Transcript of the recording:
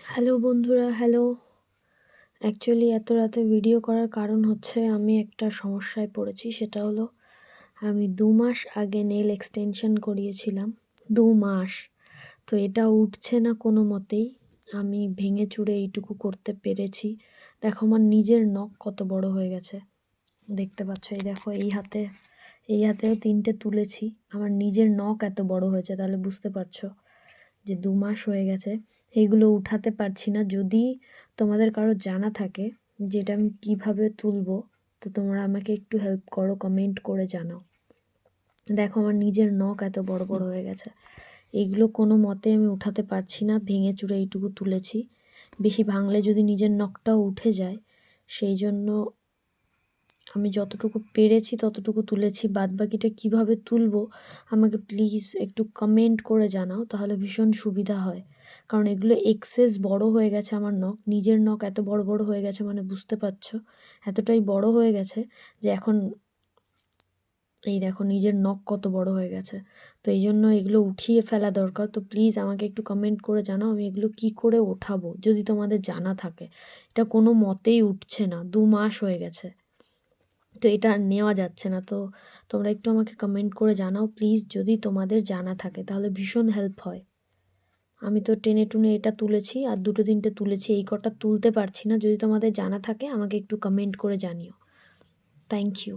Hello বন্ধুরা, hello. Actually এত রাতে ভিডিও করার কারণ হচ্ছে আমি একটা সমস্যায় পড়েছি। সেটা হলো আমি 2 মাস আগে নেল এক্সটেনশন করিয়েছিলাম। 2 মাস। তো এটা উঠছে না কোনো মতেই। আমি ভেঙে চুরে এইটুকু করতে পেরেছি। দেখো আমার নিজের নখ কত বড় হয়ে গেছে। দেখতে পাচ্ছ, এই দেখো এই হাতেও 3টে তুলেছি। আমার নিজের নখ এত বড় হয়েছে, তাহলে বুঝতে পারছো যে 2 মাস হয়ে গেছে। এইগুলো উঠাতে পারছি না। যদি তোমাদের কারো জানা থাকে যে এটা আমি কীভাবে তুলবো, তো তোমরা আমাকে একটু হেল্প করো, কমেন্ট করে জানাও। দেখো আমার নিজের নখ এত বড় বড় হয়ে গেছে। এইগুলো কোনো মতে আমি উঠাতে পারছি না, ভেঙে চুরে এইটুকু তুলেছি। বেশি ভাঙলে যদি নিজের নখটাও উঠে যায়, সেই জন্য আমি যতটুকু পেরেছি ততটুকু তুলেছি। বাদবাকিটা কীভাবে তুলবো আমাকে প্লিজ একটু কমেন্ট করে জানাও, তাহলে ভীষণ সুবিধা হয়। কারণ এগুলো এক্সেস বড় হয়ে গেছে। আমার নখ, নিজের নখ এত বড় বড় হয়ে গেছে, মানে বুঝতে পারছো এতটাই বড় হয়ে গেছে যে এখন এই দেখো নিজের নখ কত বড় হয়ে গেছে। তো এই জন্য এগুলো উঠিয়ে ফেলা দরকার। তো প্লিজ আমাকে একটু কমেন্ট করে জানাও আমি এগুলো কি করে ওঠাবো, যদি তোমাদের জানা থাকে। এটা কোনো মতেই উঠছে না, 2 মাস হয়ে গেছে। তো এটা আর নেওয়া যাচ্ছে না। তো তোমরা একটু আমাকে কমেন্ট করে জানাও প্লিজ, যদি তোমাদের জানা থাকে, তাহলে ভীষণ হেল্প হয়। আমি তো টেনে টুনে এটা তুলেছি, আর 2-3টে তুলেছি, এই কটা তুলতে পারছি না। যদি তোমাদের জানা থাকে আমাকে একটু কমেন্ট করে জানিও। Thank you.